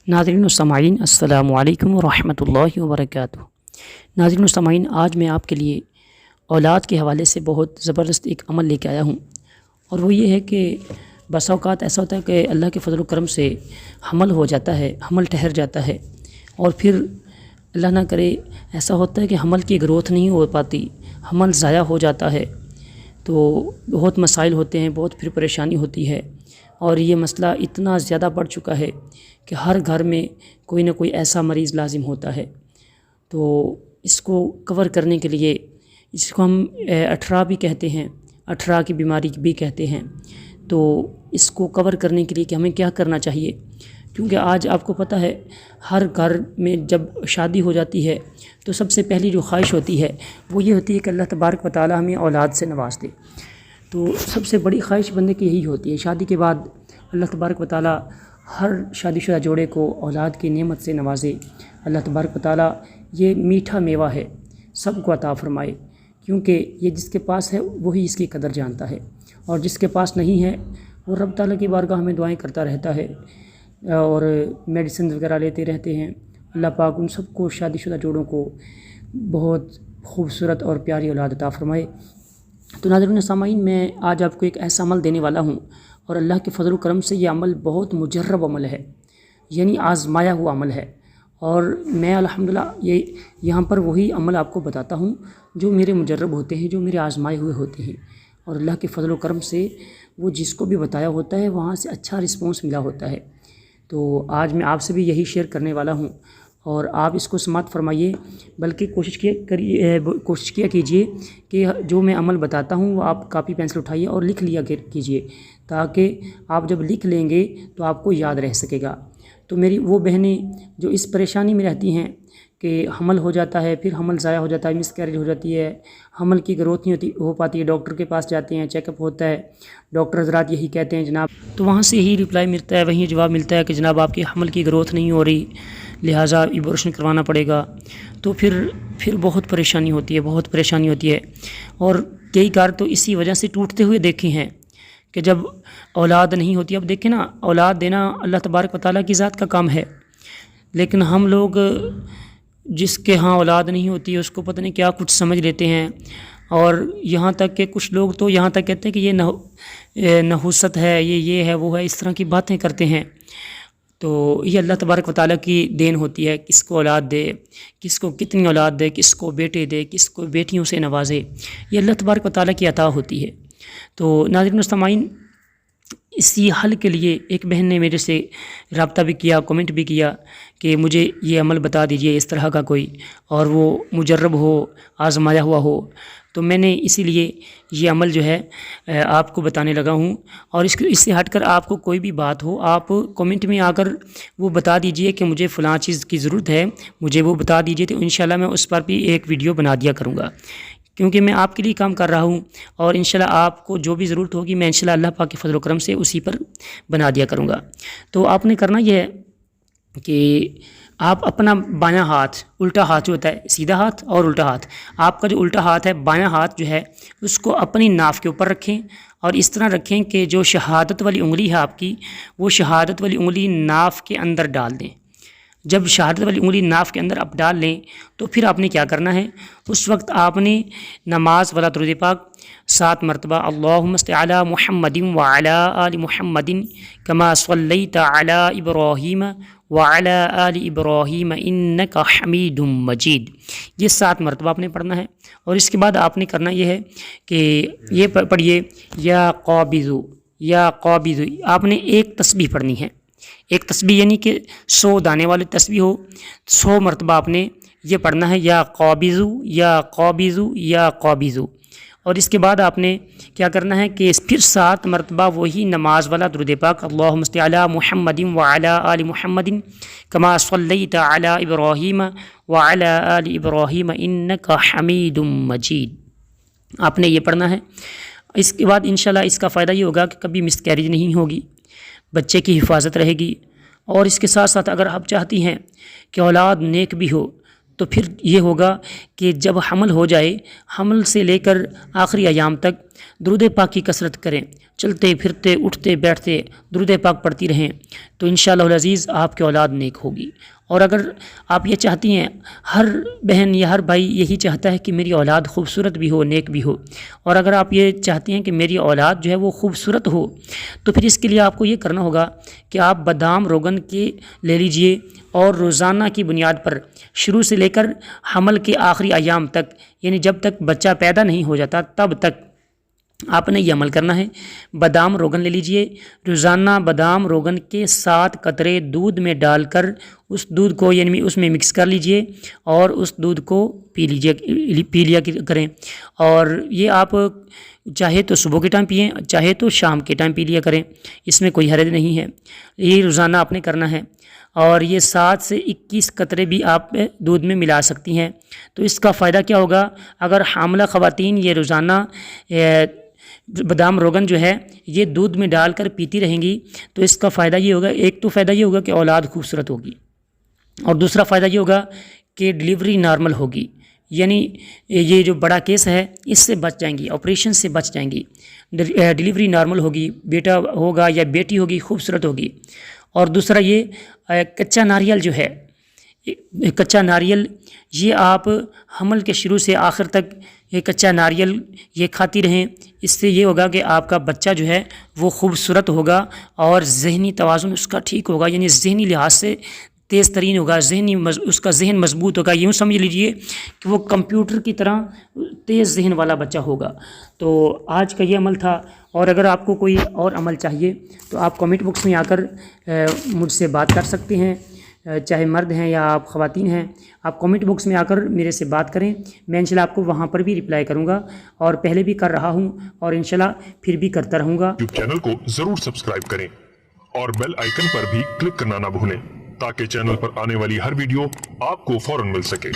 ناظرین و سامعین السلام علیکم ورحمۃ اللہ وبرکاتہ۔ ناظرین و سامعین، آج میں آپ کے لیے اولاد کے حوالے سے بہت زبردست ایک عمل لے کے آیا ہوں، اور وہ یہ ہے کہ بسا اوقات ایسا ہوتا ہے کہ اللہ کے فضل و کرم سے حمل ہو جاتا ہے، حمل ٹھہر جاتا ہے، اور پھر اللہ نہ کرے ایسا ہوتا ہے کہ حمل کی گروتھ نہیں ہو پاتی، حمل ضائع ہو جاتا ہے، تو بہت مسائل ہوتے ہیں، بہت پھر پریشانی ہوتی ہے، اور یہ مسئلہ اتنا زیادہ بڑھ چکا ہے کہ ہر گھر میں کوئی نہ کوئی ایسا مریض لازم ہوتا ہے۔ تو اس کو کور کرنے کے لیے، اس کو ہم 18 بھی کہتے ہیں، 18 کی بیماری بھی کہتے ہیں، تو اس کو کور کرنے کے لیے کہ ہمیں کیا کرنا چاہیے، کیونکہ آج آپ کو پتہ ہے ہر گھر میں جب شادی ہو جاتی ہے تو سب سے پہلی جو خواہش ہوتی ہے وہ یہ ہوتی ہے کہ اللہ تبارک و تعالی ہمیں اولاد سے نواز دے۔ تو سب سے بڑی خواہش بندے کی یہی ہوتی ہے، شادی کے بعد اللہ تبارک و تعالی ہر شادی شدہ جوڑے کو اولاد کی نعمت سے نوازے۔ اللہ تبارک و تعالی یہ میٹھا میوہ ہے، سب کو عطا فرمائے، کیونکہ یہ جس کے پاس ہے وہی اس کی قدر جانتا ہے، اور جس کے پاس نہیں ہے وہ رب تعالیٰ کی بارگاہ میں دعائیں کرتا رہتا ہے اور میڈیسن وغیرہ لیتے رہتے ہیں۔ اللہ پاک ان سب کو، شادی شدہ جوڑوں کو، بہت خوبصورت اور پیاری اولاد عطا فرمائے۔ تو ناظرین سامعین، میں آج آپ کو ایک ایسا عمل دینے والا ہوں، اور اللہ کے فضل و کرم سے یہ عمل بہت مجرب عمل ہے، یعنی آزمایا ہوا عمل ہے، اور میں الحمدللہ یہاں پر وہی عمل آپ کو بتاتا ہوں جو میرے مجرب ہوتے ہیں، جو میرے آزمائے ہوئے ہوتے ہیں، اور اللہ کے فضل و کرم سے وہ جس کو بھی بتایا ہوتا ہے وہاں سے اچھا رسپانس ملا ہوتا ہے۔ تو آج میں آپ سے بھی یہی شیئر کرنے والا ہوں، اور آپ اس کو سماعت فرمائیے، بلکہ کوشش کیا کیجئے کہ جو میں عمل بتاتا ہوں وہ آپ کاپی پینسل اٹھائیے اور لکھ لیا کیجئے، تاکہ آپ جب لکھ لیں گے تو آپ کو یاد رہ سکے گا۔ تو میری وہ بہنیں جو اس پریشانی میں رہتی ہیں کہ حمل ہو جاتا ہے، پھر حمل ضائع ہو جاتا ہے، مس کیریج ہو جاتی ہے، حمل کی گروتھ نہیں ہو پاتی ہے، ڈاکٹر کے پاس جاتے ہیں، چیک اپ ہوتا ہے، ڈاکٹر حضرات یہی کہتے ہیں جناب، تو وہاں سے یہی رپلائی ملتا ہے، وہیں جواب ملتا ہے کہ جناب آپ کی حمل کی گروتھ نہیں ہو رہی، لہٰذا ایبورشن کروانا پڑے گا۔ تو پھر بہت پریشانی ہوتی ہے، بہت پریشانی ہوتی ہے، اور کئی کار تو اسی وجہ سے ٹوٹتے ہوئے دیکھے ہیں کہ جب اولاد نہیں ہوتی۔ اب دیکھیں نا، اولاد دینا اللہ تبارک و تعالیٰ کی ذات کا کام ہے، لیکن ہم لوگ جس کے ہاں اولاد نہیں ہوتی اس کو پتہ نہیں کیا کچھ سمجھ لیتے ہیں، اور یہاں تک کہ کچھ لوگ تو یہاں تک کہتے ہیں کہ یہ نحوست ہے، یہ ہے، وہ ہے، اس طرح کی باتیں کرتے ہیں۔ تو یہ اللہ تبارک و تعالیٰ کی دین ہوتی ہے، کس کو اولاد دے، کس کو کتنی اولاد دے، کس کو بیٹے دے، کس کو بیٹیوں سے نوازے، یہ اللہ تبارک و تعالیٰ کی عطا ہوتی ہے۔ تو ناظرین و سامعین، اسی حل کے لیے ایک بہن نے میرے سے رابطہ بھی کیا، کومنٹ بھی کیا کہ مجھے یہ عمل بتا دیجئے اس طرح کا کوئی، اور وہ مجرب ہو، آزمایا ہوا ہو۔ تو میں نے اسی لیے یہ عمل جو ہے آپ کو بتانے لگا ہوں، اور اس سے ہٹ کر آپ کو کوئی بھی بات ہو، آپ کومنٹ میں آ کر وہ بتا دیجئے کہ مجھے فلاں چیز کی ضرورت ہے، مجھے وہ بتا دیجئے، تو انشاءاللہ میں اس پر بھی ایک ویڈیو بنا دیا کروں گا، کیونکہ میں آپ کے لیے کام کر رہا ہوں، اور انشاءاللہ آپ کو جو بھی ضرورت ہوگی میں انشاءاللہ اللہ پاک کے فضل و کرم سے اسی پر بنا دیا کروں گا۔ تو آپ نے کرنا یہ ہے کہ آپ اپنا بایاں ہاتھ، الٹا ہاتھ جو ہوتا ہے، سیدھا ہاتھ اور الٹا ہاتھ، آپ کا جو الٹا ہاتھ ہے، بایاں ہاتھ جو ہے اس کو اپنی ناف کے اوپر رکھیں، اور اس طرح رکھیں کہ جو شہادت والی انگلی ہے آپ کی، وہ شہادت والی انگلی ناف کے اندر ڈال دیں۔ جب شہادت والی انگلی ناف کے اندر آپ ڈال لیں تو پھر آپ نے کیا کرنا ہے، اس وقت آپ نے نماز والا درود پاک 7 مرتبہ، اللہم صل علی محمد وعلی آل محمد کما صلیت علی ابراہیم وعلی آل ابراہیم انک حمید مجید، یہ 7 مرتبہ آپ نے پڑھنا ہے۔ اور اس کے بعد آپ نے کرنا یہ ہے کہ یہ پڑھیے، یا قابض، یا قابض، آپ نے ایک تسبیح پڑھنی ہے، ایک تسبیح یعنی کہ 100 دانے والی تسبیح ہو، 100 مرتبہ آپ نے یہ پڑھنا ہے، یا قابض، یا قابض، یا قابض۔ اور اس کے بعد آپ نے کیا کرنا ہے کہ پھر 7 مرتبہ وہی نماز والا درود پاک، اللہم صل علی محمد وعلی آل محمد کما صلیت علی ابراہیم وعلی آل ابراہیم انک حمید مجید، آپ نے یہ پڑھنا ہے۔ اس کے بعد انشاءاللہ اس کا فائدہ یہ ہوگا کہ کبھی مس کیریج نہیں ہوگی، بچے کی حفاظت رہے گی، اور اس کے ساتھ ساتھ اگر آپ چاہتی ہیں کہ اولاد نیک بھی ہو تو پھر یہ ہوگا کہ جب حمل ہو جائے، حمل سے لے کر آخری ایام تک درود پاک کی کثرت کریں، چلتے پھرتے اٹھتے بیٹھتے درود پاک پڑھتی رہیں تو انشاءاللہ العزیز آپ کی اولاد نیک ہوگی۔ اور اگر آپ یہ چاہتی ہیں، ہر بہن یا ہر بھائی یہی چاہتا ہے کہ میری اولاد خوبصورت بھی ہو، نیک بھی ہو، اور اگر آپ یہ چاہتی ہیں کہ میری اولاد جو ہے وہ خوبصورت ہو، تو پھر اس کے لیے آپ کو یہ کرنا ہوگا کہ آپ بادام روغن کے لے لیجئے اور روزانہ کی بنیاد پر شروع سے لے کر حمل کے آخری ایام تک، یعنی جب تک بچہ پیدا نہیں ہو جاتا تب تک آپ نے یہ عمل کرنا ہے۔ بادام روغن لے لیجئے، روزانہ بادام روغن کے 7 قطرے دودھ میں ڈال کر اس دودھ کو یعنی اس میں مکس کر لیجئے اور اس دودھ کو پی لیا کریں۔ اور یہ آپ چاہے تو صبح کے ٹائم پئیں، چاہے تو شام کے ٹائم پی لیا کریں، اس میں کوئی حرج نہیں ہے، یہ روزانہ آپ نے کرنا ہے۔ اور یہ 7 سے 21 قطرے بھی آپ دودھ میں ملا سکتی ہیں۔ تو اس کا فائدہ کیا ہوگا؟ اگر حاملہ خواتین یہ روزانہ بادام روغن جو ہے یہ دودھ میں ڈال کر پیتی رہیں گی تو اس کا فائدہ یہ ہوگا، ایک تو فائدہ یہ ہوگا کہ اولاد خوبصورت ہوگی، اور دوسرا فائدہ یہ ہوگا کہ ڈلیوری نارمل ہوگی، یعنی یہ جو بڑا کیس ہے اس سے بچ جائیں گی، آپریشن سے بچ جائیں گی، ڈلیوری نارمل ہوگی، بیٹا ہوگا یا بیٹی ہوگی خوبصورت ہوگی۔ اور دوسرا یہ کچا ناریل جو ہے، کچا ناریل یہ آپ حمل کے شروع سے آخر تک یہ کچا ناریل یہ کھاتی رہیں، اس سے یہ ہوگا کہ آپ کا بچہ جو ہے وہ خوبصورت ہوگا اور ذہنی توازن اس کا ٹھیک ہوگا، یعنی ذہنی لحاظ سے تیز ترین ہوگا، اس کا ذہن مضبوط ہوگا، یوں سمجھ لیجئے کہ وہ کمپیوٹر کی طرح تیز ذہن والا بچہ ہوگا۔ تو آج کا یہ عمل تھا، اور اگر آپ کو کوئی اور عمل چاہیے تو آپ کمنٹ باکس میں آ کر مجھ سے بات کر سکتے ہیں، چاہے مرد ہیں یا آپ خواتین ہیں، آپ کمنٹ باکس میں آ کر میرے سے بات کریں، میں انشاءاللہ آپ کو وہاں پر بھی رپلائی کروں گا، اور پہلے بھی کر رہا ہوں اور انشاءاللہ پھر بھی کرتا رہوں گا۔ یوٹیوب چینل کو ضرور سبسکرائب کریں اور بیل آئیکن پر بھی کلک کرنا نہ بھولیں تاکہ چینل پر آنے والی ہر ویڈیو آپ کو فوراً مل سکے۔